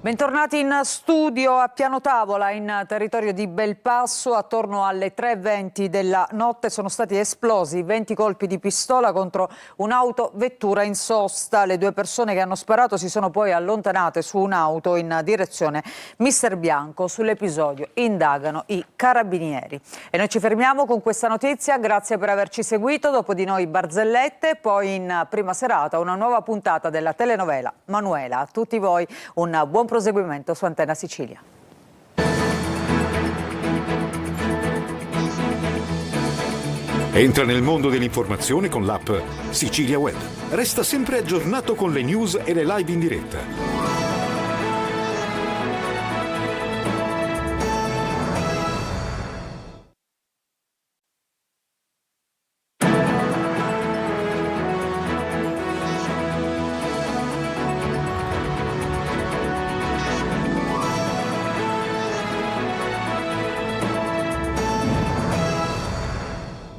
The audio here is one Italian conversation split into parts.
Bentornati in studio a Piano Tavola in territorio di Belpasso. Attorno alle 3:20 della notte sono stati esplosi 20 colpi di pistola contro un'autovettura in sosta. Le due persone che hanno sparato si sono poi allontanate su un'auto in direzione Mister Bianco. Sull'episodio indagano i carabinieri. E noi ci fermiamo con questa notizia. Grazie per averci seguito. Dopo di noi barzellette, poi in prima serata una nuova puntata della telenovela Manuela. A tutti voi un buon proseguimento su Antenna Sicilia. Entra nel mondo dell'informazione con l'app Sicilia Web. Resta sempre aggiornato con le news e le live in diretta.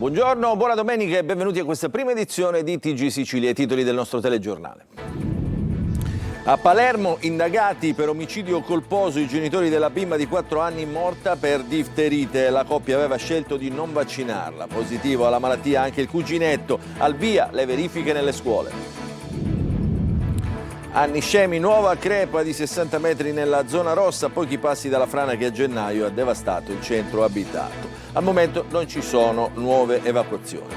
Buongiorno, buona domenica e benvenuti a questa prima edizione di TG Sicilia, i titoli del nostro telegiornale. A Palermo, indagati per omicidio colposo i genitori della bimba di 4 anni morta per difterite. La coppia aveva scelto di non vaccinarla. Positivo alla malattia anche il cuginetto. Al via le verifiche nelle scuole. A Niscemi, nuova crepa di 60 metri nella zona rossa, a pochi passi dalla frana che a gennaio ha devastato il centro abitato. Al momento non ci sono nuove evacuazioni.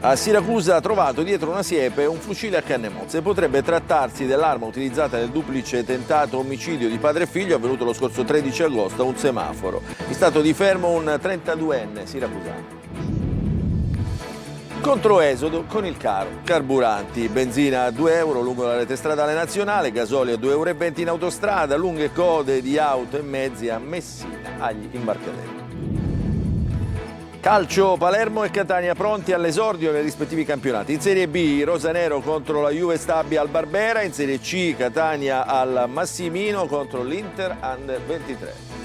A Siracusa, trovato dietro una siepe un fucile a canne mozze. Potrebbe trattarsi dell'arma utilizzata nel duplice tentato omicidio di padre e figlio avvenuto lo scorso 13 agosto a un semaforo. In stato di fermo un 32enne siracusano. Controesodo con il caro carburanti, benzina a 2 euro lungo la rete stradale nazionale, gasolio a 2,20 euro in autostrada, lunghe code di auto e mezzi a Messina agli imbarcaderi. Calcio, Palermo e Catania pronti all'esordio nei rispettivi campionati. In Serie B, Rosanero contro la Juve Stabia al Barbera, in Serie C, Catania al Massimino contro l'Inter Under 23.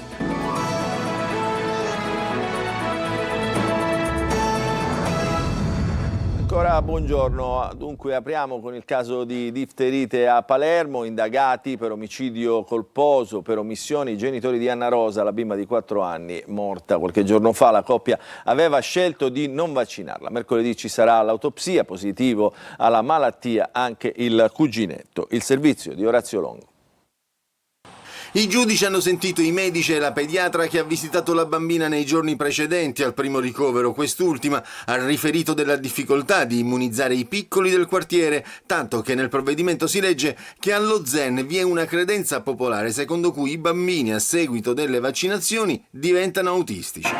Ancora buongiorno, dunque apriamo con il caso di difterite a Palermo, indagati per omicidio colposo, per omissioni i genitori di Anna Rosa, la bimba di 4 anni morta qualche giorno fa. La coppia aveva scelto di non vaccinarla. Mercoledì ci sarà l'autopsia, positivo alla malattia anche il cuginetto. Il servizio di Orazio Longo. I giudici hanno sentito i medici e la pediatra che ha visitato la bambina nei giorni precedenti al primo ricovero. Quest'ultima ha riferito della difficoltà di immunizzare i piccoli del quartiere, tanto che nel provvedimento si legge che allo Zen vi è una credenza popolare secondo cui i bambini a seguito delle vaccinazioni diventano autistici.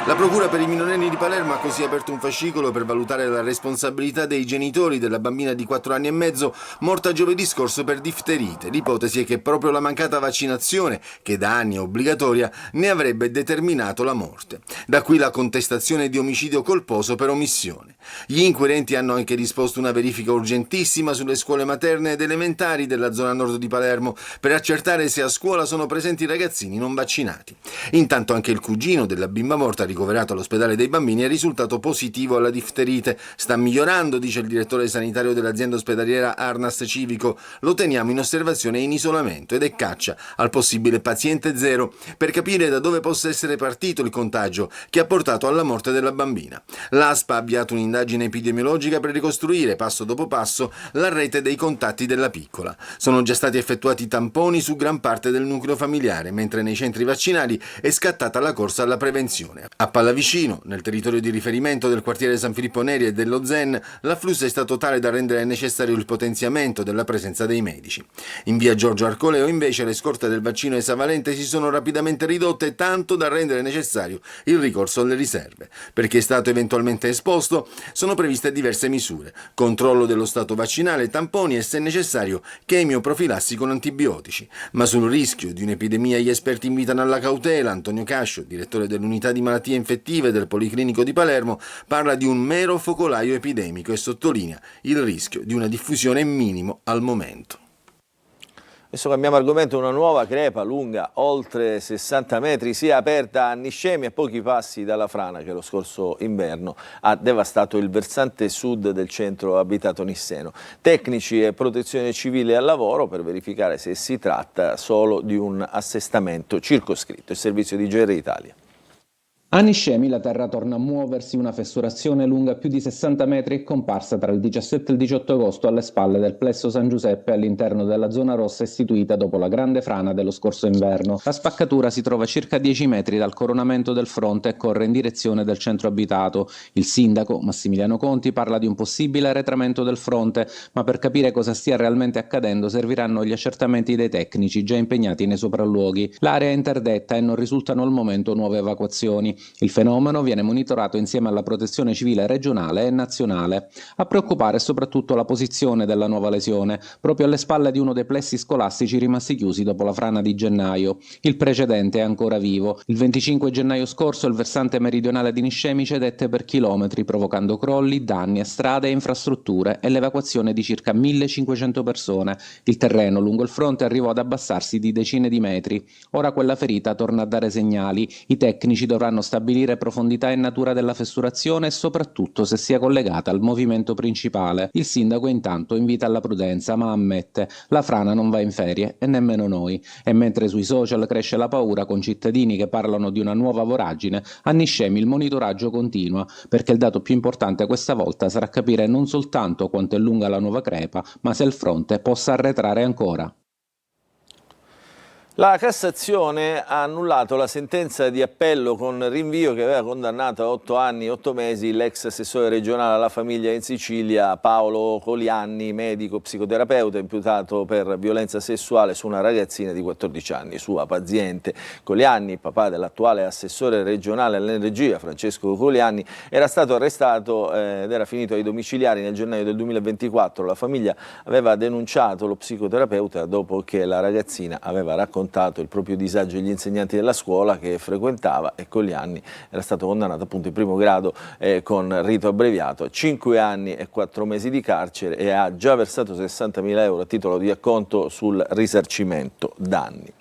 La Procura per i minorenni di Palermo ha così aperto un fascicolo per valutare la responsabilità dei genitori della bambina di 4 anni e mezzo morta giovedì scorso per difterite. L'ipotesi è che proprio la mancata vaccinazione, che da anni è obbligatoria, ne avrebbe determinato la morte. Da qui la contestazione di omicidio colposo per omissione. Gli inquirenti hanno anche disposto una verifica urgentissima sulle scuole materne ed elementari della zona nord di Palermo per accertare se a scuola sono presenti ragazzini non vaccinati. Intanto anche il cugino della bimba morta ricoverato all'ospedale dei bambini è risultato positivo alla difterite. Sta migliorando, dice il direttore sanitario dell'azienda ospedaliera Arnas Civico. Lo teniamo in osservazione e in isolamento ed è caccia al possibile paziente zero per capire da dove possa essere partito il contagio che ha portato alla morte della bambina. L'ASP ha avviato un'indagine epidemiologica per ricostruire passo dopo passo la rete dei contatti della piccola. Sono già stati effettuati tamponi su gran parte del nucleo familiare, mentre nei centri vaccinali è scattata la corsa alla prevenzione. A Pallavicino, nel territorio di riferimento del quartiere San Filippo Neri e dello Zen, l'afflusso è stato tale da rendere necessario il potenziamento della presenza dei medici. In via Giorgio Arcoleo invece le scorte del vaccino esavalente si sono rapidamente ridotte, tanto da rendere necessario il ricorso alle riserve. Per chi è stato eventualmente esposto sono previste diverse misure: controllo dello stato vaccinale, tamponi e, se necessario, chemioprofilassi con antibiotici. Ma sul rischio di un'epidemia gli esperti invitano alla cautela. Antonio Cascio, direttore dell'unità di malattie infettive del Policlinico di Palermo, parla di un mero focolaio epidemico e sottolinea il rischio di una diffusione minimo al momento. Adesso cambiamo argomento. Una nuova crepa lunga oltre 60 metri si è aperta a Niscemi, a pochi passi dalla frana che lo scorso inverno ha devastato il versante sud del centro abitato nisseno. Tecnici e protezione civile al lavoro per verificare se si tratta solo di un assestamento circoscritto. Il servizio di GR Italia. A Niscemi la terra torna a muoversi, una fessurazione lunga più di 60 metri è comparsa tra il 17 e il 18 agosto alle spalle del plesso San Giuseppe all'interno della zona rossa istituita dopo la grande frana dello scorso inverno. La spaccatura si trova a circa 10 metri dal coronamento del fronte e corre in direzione del centro abitato. Il sindaco, Massimiliano Conti, parla di un possibile arretramento del fronte, ma per capire cosa stia realmente accadendo serviranno gli accertamenti dei tecnici già impegnati nei sopralluoghi. L'area è interdetta e non risultano al momento nuove evacuazioni. Il fenomeno viene monitorato insieme alla protezione civile regionale e nazionale. A preoccupare è soprattutto la posizione della nuova lesione, proprio alle spalle di uno dei plessi scolastici rimasti chiusi dopo la frana di gennaio. Il precedente è ancora vivo. Il 25 gennaio scorso il versante meridionale di Niscemi cedette per chilometri, provocando crolli, danni a strade e infrastrutture e l'evacuazione di circa 1500 persone. Il terreno lungo il fronte arrivò ad abbassarsi di decine di metri. Ora quella ferita torna a dare segnali. I tecnici dovranno stabilire profondità e natura della fessurazione e soprattutto se sia collegata al movimento principale. Il sindaco intanto invita alla prudenza, ma ammette: la frana non va in ferie e nemmeno noi. E mentre sui social cresce la paura con cittadini che parlano di una nuova voragine, a Niscemi il monitoraggio continua, perché il dato più importante questa volta sarà capire non soltanto quanto è lunga la nuova crepa, ma se il fronte possa arretrare ancora. La Cassazione ha annullato la sentenza di appello con rinvio che aveva condannato a 8 anni e 8 mesi l'ex assessore regionale alla famiglia in Sicilia Paolo Colianni, medico psicoterapeuta imputato per violenza sessuale su una ragazzina di 14 anni, sua paziente. Colianni, papà dell'attuale assessore regionale all'energia Francesco Colianni, era stato arrestato ed era finito ai domiciliari nel gennaio del 2024. La famiglia aveva denunciato lo psicoterapeuta dopo che la ragazzina aveva raccontato il proprio disagio agli insegnanti della scuola che frequentava, e Colianni era stato condannato appunto in primo grado con rito abbreviato a 5 anni e 4 mesi di carcere e ha già versato 60.000 euro a titolo di acconto sul risarcimento danni.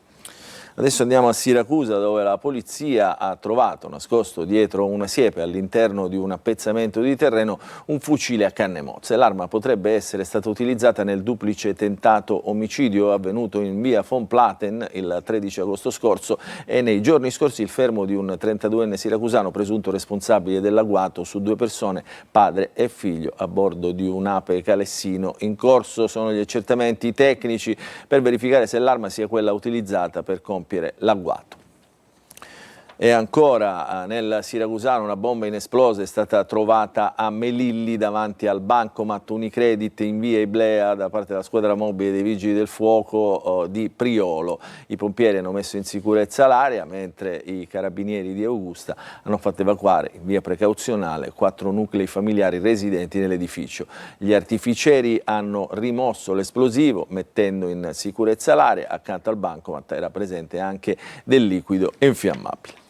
Adesso andiamo a Siracusa, dove la polizia ha trovato nascosto dietro una siepe all'interno di un appezzamento di terreno un fucile a canne mozze. L'arma potrebbe essere stata utilizzata nel duplice tentato omicidio avvenuto in via von Platen il 13 agosto scorso e nei giorni scorsi il fermo di un 32enne siracusano presunto responsabile dell'agguato su 2 persone, padre e figlio, a bordo di un Ape Calessino. In corso sono gli accertamenti tecnici per verificare se l'arma sia quella utilizzata per compiere l'agguato. E ancora nel siracusano una bomba inesplosa è stata trovata a Melilli davanti al bancomat Unicredit in via Iblea da parte della squadra mobile dei Vigili del Fuoco di Priolo. I pompieri hanno messo in sicurezza l'area mentre i carabinieri di Augusta hanno fatto evacuare in via precauzionale 4 nuclei familiari residenti nell'edificio. Gli artificieri hanno rimosso l'esplosivo mettendo in sicurezza l'area. Accanto al bancomat era presente anche del liquido infiammabile.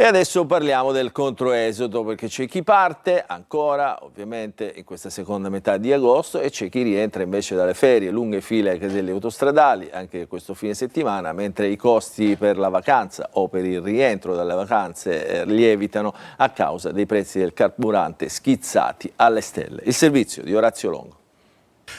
E adesso parliamo del controesodo, perché c'è chi parte ancora ovviamente in questa seconda metà di agosto e c'è chi rientra invece dalle ferie, lunghe file ai caselli autostradali anche questo fine settimana, mentre i costi per la vacanza o per il rientro dalle vacanze lievitano a causa dei prezzi del carburante schizzati alle stelle. Il servizio di Orazio Longo.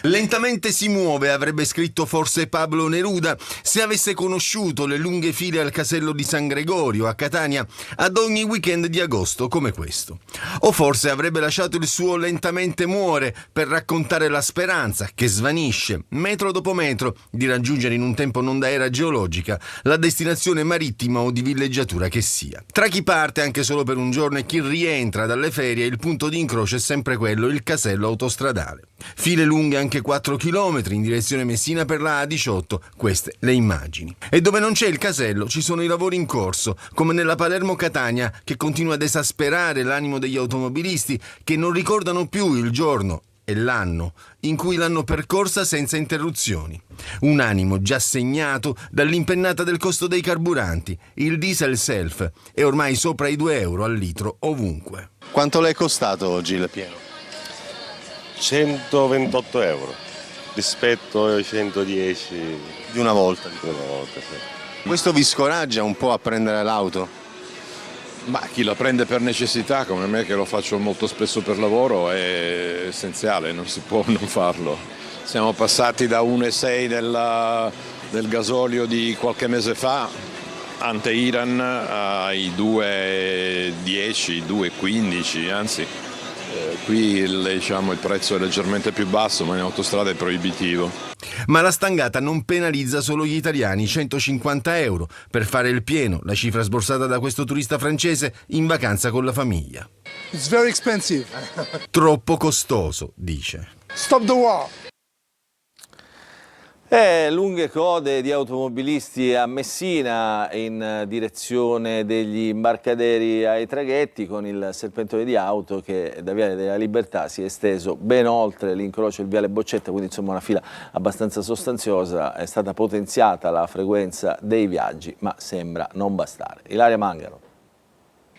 Lentamente si muove, avrebbe scritto forse Pablo Neruda, se avesse conosciuto le lunghe file al casello di San Gregorio a Catania ad ogni weekend di agosto come questo. O forse avrebbe lasciato il suo lentamente muore per raccontare la speranza che svanisce, metro dopo metro, di raggiungere in un tempo non da era geologica la destinazione marittima o di villeggiatura che sia. Tra chi parte anche solo per un giorno e chi rientra dalle ferie, il punto di incrocio è sempre quello, il casello autostradale. File lunghe anche 4 chilometri in direzione Messina per la A18, queste le immagini. E dove non c'è il casello ci sono i lavori in corso, come nella Palermo-Catania, che continua ad esasperare l'animo degli automobilisti che non ricordano più il giorno e l'anno in cui l'hanno percorsa senza interruzioni. Un animo già segnato dall'impennata del costo dei carburanti. Il diesel self è ormai sopra i 2 euro al litro ovunque. Quanto le è costato oggi il pieno? 128 euro. rispetto ai 110 Di una volta. una volta. Sì. Questo vi scoraggia un po' a prendere l'auto? Ma chi la prende per necessità, come me che lo faccio molto spesso per lavoro, è essenziale, non si può non farlo. Siamo passati da 1,6 del gasolio di qualche mese fa, ante Iran, ai 2,10, 2,15, anzi qui il prezzo è leggermente più basso, ma in autostrada è proibitivo. Ma la stangata non penalizza solo gli italiani, 150 euro per fare il pieno, la cifra sborsata da questo turista francese in vacanza con la famiglia. It's very expensive. Troppo costoso, dice. Stop the war. Lunghe code di automobilisti a Messina in direzione degli imbarcaderi ai traghetti, con il serpentone di auto che da Viale della Libertà si è esteso ben oltre l'incrocio del Viale Boccetta, quindi insomma una fila abbastanza sostanziosa. È stata potenziata la frequenza dei viaggi, ma sembra non bastare. Ilaria Mangano.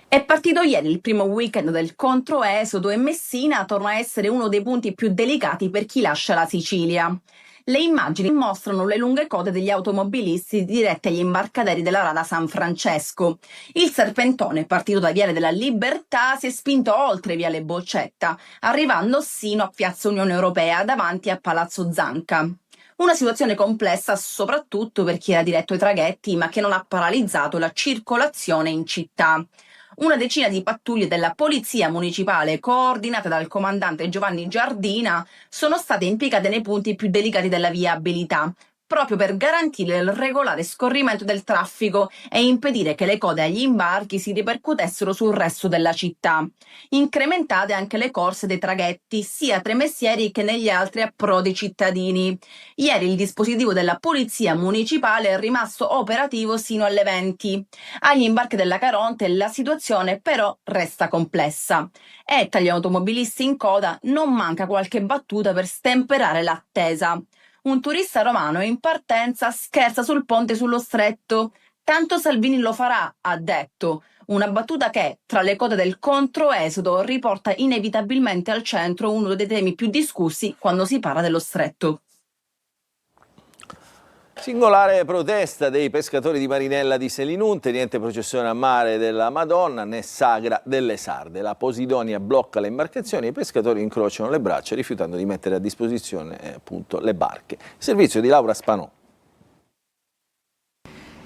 È partito ieri il primo weekend del controesodo e Messina torna a essere uno dei punti più delicati per chi lascia la Sicilia. Le immagini mostrano le lunghe code degli automobilisti diretti agli imbarcaderi della Rada San Francesco. Il serpentone, partito da Viale della Libertà, si è spinto oltre Viale Boccetta, arrivando sino a Piazza Unione Europea, davanti a Palazzo Zanca. Una situazione complessa soprattutto per chi era diretto ai traghetti, ma che non ha paralizzato la circolazione in città. Una decina di pattuglie della Polizia Municipale, coordinate dal comandante Giovanni Giardina, sono state impiegate nei punti più delicati della viabilità, proprio per garantire il regolare scorrimento del traffico e impedire che le code agli imbarchi si ripercuotessero sul resto della città. Incrementate anche le corse dei traghetti, sia tra i mestieri che negli altri approdi cittadini. Ieri il dispositivo della Polizia Municipale è rimasto operativo sino alle 20. Agli imbarchi della Caronte la situazione però resta complessa. E tra gli automobilisti in coda non manca qualche battuta per stemperare l'attesa. Un turista romano in partenza scherza sul ponte sullo stretto. Tanto Salvini lo farà, ha detto. Una battuta che, tra le code del controesodo, riporta inevitabilmente al centro uno dei temi più discussi quando si parla dello stretto. Singolare protesta dei pescatori di Marinella di Selinunte, niente processione a mare della Madonna né sagra delle sarde. La Posidonia blocca le imbarcazioni e i pescatori incrociano le braccia rifiutando di mettere a disposizione appunto le barche. Servizio di Laura Spanò.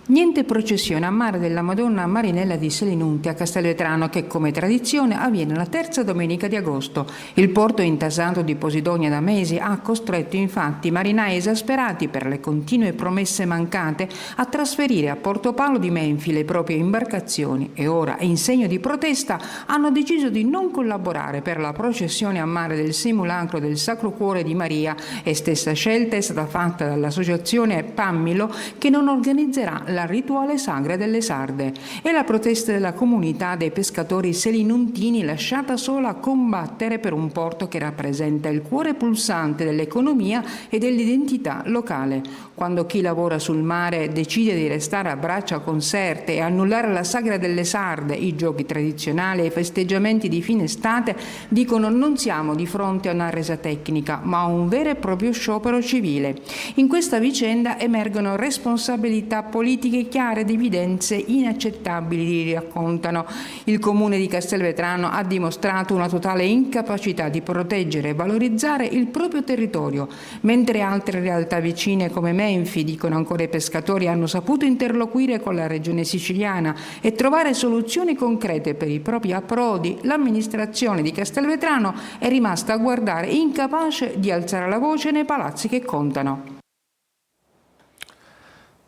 Niente processione a mare della Madonna a Marinella di Selinunte a Castelvetrano, che come tradizione avviene la terza domenica di agosto. Il porto intasato di Posidonia da mesi ha costretto infatti marinai esasperati per le continue promesse mancate a trasferire a Portopalo di Menfi le proprie imbarcazioni e ora, in segno di protesta, hanno deciso di non collaborare per la processione a mare del simulacro del Sacro Cuore di Maria, e stessa scelta è stata fatta dall'associazione Pammilo, che non organizzerà la rituale sagra delle sarde. È la protesta della comunità dei pescatori selinuntini, lasciata sola a combattere per un porto che rappresenta il cuore pulsante dell'economia e dell'identità locale. Quando chi lavora sul mare decide di restare a braccia conserte e annullare la sagra delle sarde, i giochi tradizionali e i festeggiamenti di fine estate, dicono non siamo di fronte a una resa tecnica, ma a un vero e proprio sciopero civile. In questa vicenda emergono responsabilità politiche chiare ed evidenze inaccettabili, raccontano. Il comune di Castelvetrano ha dimostrato una totale incapacità di proteggere e valorizzare il proprio territorio, mentre altre realtà vicine come Menfi, dicono ancora i pescatori, hanno saputo interloquire con la regione siciliana e trovare soluzioni concrete per i propri approdi. L'amministrazione di Castelvetrano è rimasta a guardare, incapace di alzare la voce nei palazzi che contano.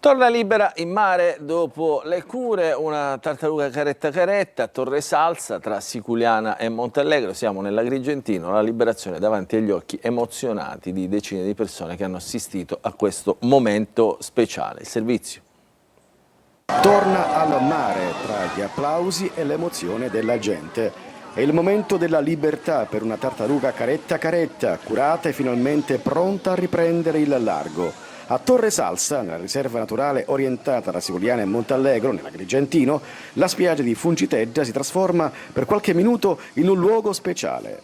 Torna libera in mare dopo le cure una tartaruga caretta a Torre Salsa tra Siculiana e Montallegro. Siamo nell'Agrigentino, la liberazione davanti agli occhi emozionati di decine di persone che hanno assistito a questo momento speciale. Il servizio. Torna al mare tra gli applausi e l'emozione della gente. È il momento della libertà per una tartaruga caretta, curata e finalmente pronta a riprendere il largo. A Torre Salsa, nella riserva naturale orientata tra Siculiana e Montallegro, nell'Agrigentino, la spiaggia di Funciteggia si trasforma per qualche minuto in un luogo speciale.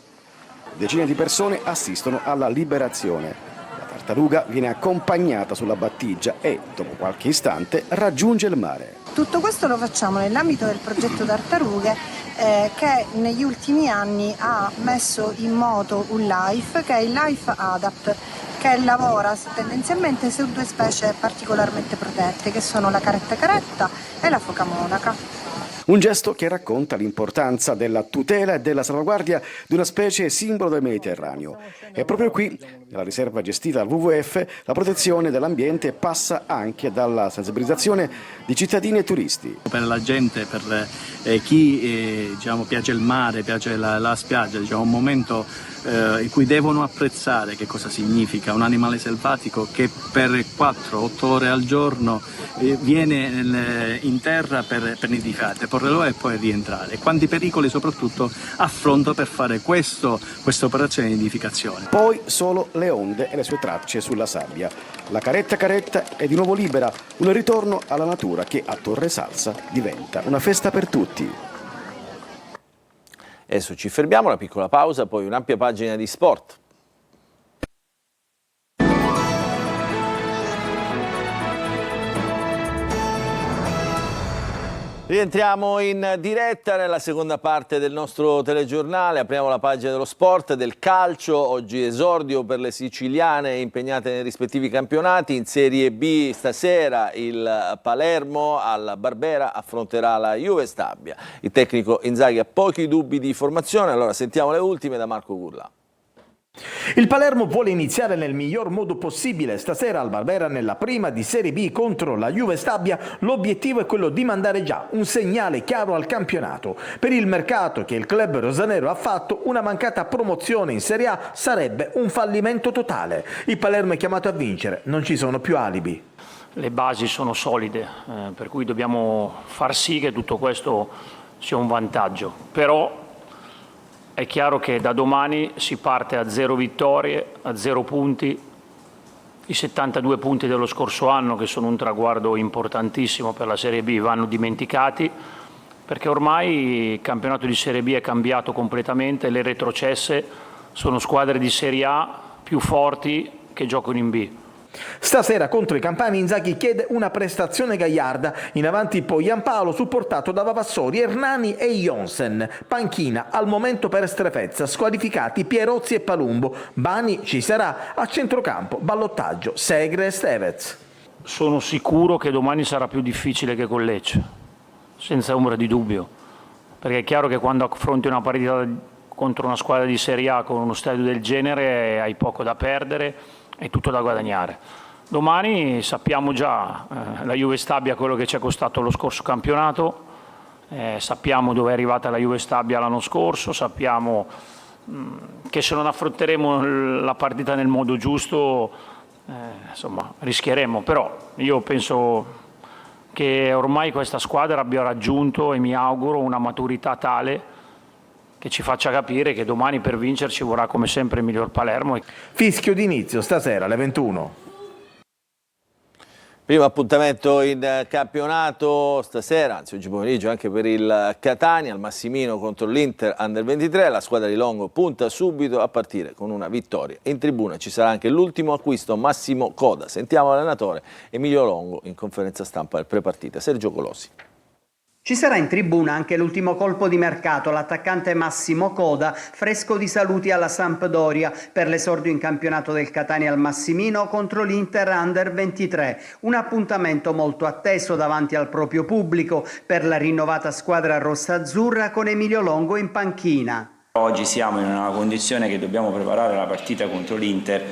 Decine di persone assistono alla liberazione. La tartaruga viene accompagnata sulla battigia e, dopo qualche istante, raggiunge il mare. Tutto questo lo facciamo nell'ambito del progetto Tartarughe che negli ultimi anni ha messo in moto un LIFE, che è il LIFE ADAPT, che lavora tendenzialmente su due specie particolarmente protette, che sono la caretta caretta e la foca monaca. Un gesto che racconta l'importanza della tutela e della salvaguardia di una specie simbolo del Mediterraneo. E proprio qui, nella riserva gestita dal WWF, la protezione dell'ambiente passa anche dalla sensibilizzazione di cittadini e turisti. Per la gente, per chi piace il mare, piace la spiaggia, un momento in cui devono apprezzare che cosa significa un animale selvatico che per 4-8 ore al giorno viene in terra per nidificare, porre l'uovo e poi rientrare. Quanti pericoli soprattutto affronta per fare questa operazione di nidificazione. Poi solo le onde e le sue tracce sulla sabbia. La caretta caretta è di nuovo libera, un ritorno alla natura che a Torre Salsa diventa una festa per tutti. Adesso ci fermiamo, una piccola pausa, poi un'ampia pagina di sport. Rientriamo in diretta nella seconda parte del nostro telegiornale, apriamo la pagina dello sport, del calcio, oggi esordio per le siciliane impegnate nei rispettivi campionati. In Serie B stasera il Palermo al Barbera affronterà la Juve Stabia. Il tecnico Inzaghi ha pochi dubbi di formazione, allora sentiamo le ultime da Marco Gurla. Il Palermo vuole iniziare nel miglior modo possibile stasera al Barbera nella prima di Serie B contro la Juve Stabia. L'obiettivo è quello di mandare già un segnale chiaro al campionato. Per il mercato che il club rosanero ha fatto, una mancata promozione in Serie A sarebbe un fallimento totale. Il Palermo è chiamato a vincere, non ci sono più alibi. Le basi sono solide, per cui dobbiamo far sì che tutto questo sia un vantaggio. Però è chiaro che da domani si parte a 0 vittorie, a 0 punti, i 72 punti dello scorso anno, che sono un traguardo importantissimo per la Serie B, vanno dimenticati, perché ormai il campionato di Serie B è cambiato completamente, le retrocesse sono squadre di Serie A più forti che giocano in B. Stasera contro i campani Inzaghi chiede una prestazione gagliarda, in avanti poi Giampaolo supportato da Vavassori, Hernani e Jonsen. Panchina al momento per Strefezza, squalificati Pierozzi e Palumbo. Bani ci sarà, a centrocampo ballottaggio Segre e Stevez. Sono sicuro che domani sarà più difficile che con Lecce, senza ombra di dubbio, perché è chiaro che quando affronti una partita contro una squadra di Serie A con uno stadio del genere hai poco da perdere e tutto da guadagnare. Domani sappiamo già la Juve Stabia quello che ci è costato lo scorso campionato, sappiamo dove è arrivata la Juve Stabia l'anno scorso, sappiamo che se non affronteremo la partita nel modo giusto insomma rischieremo, però io penso che ormai questa squadra abbia raggiunto, e mi auguro, una maturità tale che ci faccia capire che domani per vincerci vorrà come sempre il miglior Palermo. Fischio d'inizio stasera alle 21. Primo appuntamento in campionato stasera, anzi oggi pomeriggio anche per il Catania, al Massimino contro l'Inter Under 23. La squadra di Longo punta subito a partire con una vittoria. In tribuna ci sarà anche l'ultimo acquisto, Massimo Coda. Sentiamo l'allenatore Emilio Longo in conferenza stampa del prepartita. Sergio Colosi. Ci sarà in tribuna anche l'ultimo colpo di mercato, l'attaccante Massimo Coda, fresco di saluti alla Sampdoria per l'esordio in campionato del Catania al Massimino contro l'Inter Under 23. Un appuntamento molto atteso davanti al proprio pubblico per la rinnovata squadra rossa-azzurra con Emilio Longo in panchina. Oggi siamo in una condizione che dobbiamo preparare la partita contro l'Inter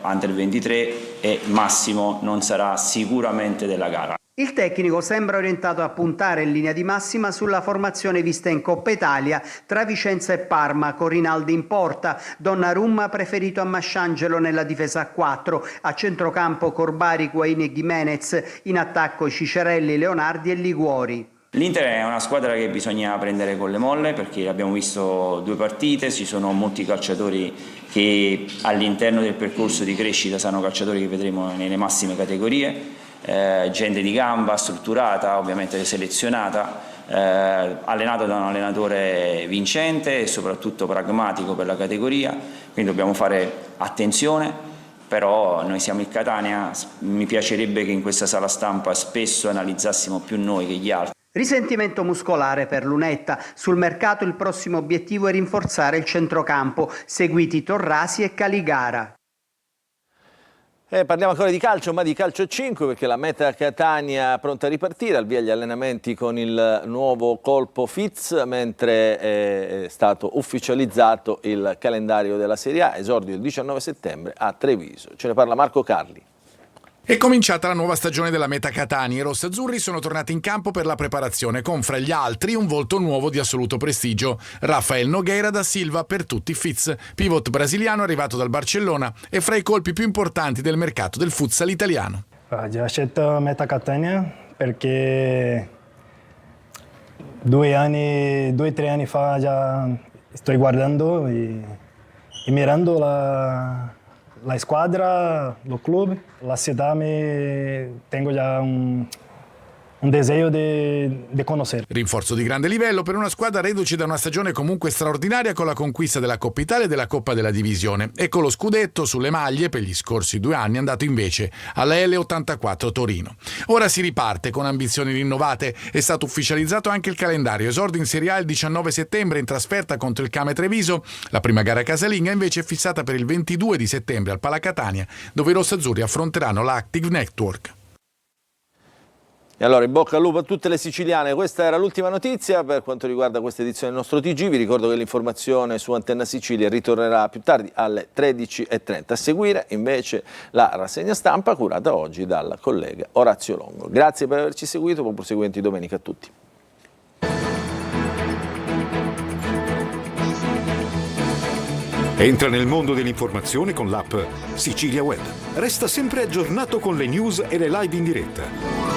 Under 23 e Massimo non sarà sicuramente della gara. Il tecnico sembra orientato a puntare in linea di massima sulla formazione vista in Coppa Italia tra Vicenza e Parma, con Rinaldi in porta, Donnarumma preferito a Masciangelo nella difesa a 4, a centrocampo Corbari, Guaini e Gimenez, in attacco Cicerelli, Leonardi e Liguori. L'Inter è una squadra che bisogna prendere con le molle, perché abbiamo visto 2 partite, ci sono molti calciatori che all'interno del percorso di crescita saranno calciatori che vedremo nelle massime categorie. Gente di gamba, strutturata, ovviamente selezionata, allenato da un allenatore vincente e soprattutto pragmatico per la categoria, quindi dobbiamo fare attenzione però noi siamo il Catania, mi piacerebbe che in questa sala stampa spesso analizzassimo più noi che gli altri. Risentimento muscolare per Lunetta. Sul mercato il prossimo obiettivo è rinforzare il centrocampo, seguiti Torrasi e Caligara. Parliamo ancora di calcio, ma di calcio 5, perché la Meta Catania pronta a ripartire, al via gli allenamenti con il nuovo colpo Fitz, mentre è stato ufficializzato il calendario della Serie A, esordio il 19 settembre a Treviso. Ce ne parla Marco Carli. È cominciata la nuova stagione della Meta Catania. I rossazzurri sono tornati in campo per la preparazione, con fra gli altri un volto nuovo di assoluto prestigio. Rafael Nogueira da Silva per tutti Fitz, pivot brasiliano arrivato dal Barcellona e fra i colpi più importanti del mercato del futsal italiano. Ho scelto Meta Catania perché 2 o 3 anni fa già sto guardando e mirando la squadra, lo club, la città, tengo già un desidero di conoscere. Rinforzo di grande livello per una squadra reduce da una stagione comunque straordinaria con la conquista della Coppa Italia e della Coppa della Divisione e con lo scudetto sulle maglie per gli scorsi 2 anni andato invece alla L84 Torino. Ora si riparte con ambizioni rinnovate, è stato ufficializzato anche il calendario, esordio in Serie A il 19 settembre in trasferta contro il Came Treviso, la prima gara casalinga invece è fissata per il 22 di settembre al Pala Catania, dove i rossazzurri affronteranno la Active Network. E allora in bocca al lupo a tutte le siciliane, questa era l'ultima notizia per quanto riguarda questa edizione del nostro TG. Vi ricordo che l'informazione su Antenna Sicilia ritornerà più tardi alle 13:30. A seguire invece la rassegna stampa curata oggi dal collega Orazio Longo. Grazie per averci seguito, buon proseguimento di domenica a tutti. Entra nel mondo dell'informazione con l'app Sicilia Web. Resta sempre aggiornato con le news e le live in diretta.